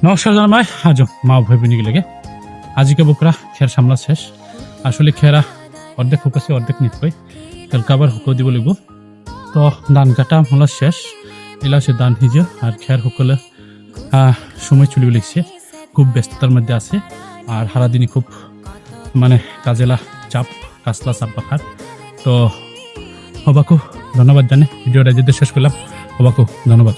নমস্কার জানাই আজ মা ভাই বোন গেলে আজিকে বকরা খের সামলা শেষ আসলে খেরা অর্ধেক হুকাছে অর্ধেক নিতই কালকে আবার হুকো দিব লাগব তো ধান কাটা হলো শেষ এলা সে ধান হিজে আর খের হুকলে সময় চলে লাগছে খুব ব্যস্ততার মধ্যে আছে আর সারাদিনই খুব মানে কাজেলা চাপ কাজলা চাপ বাখার তো হবাকু ধন্যবাদ জানে ভিডিওটা যেতে শেষ করলাম হবাকু ধন্যবাদ।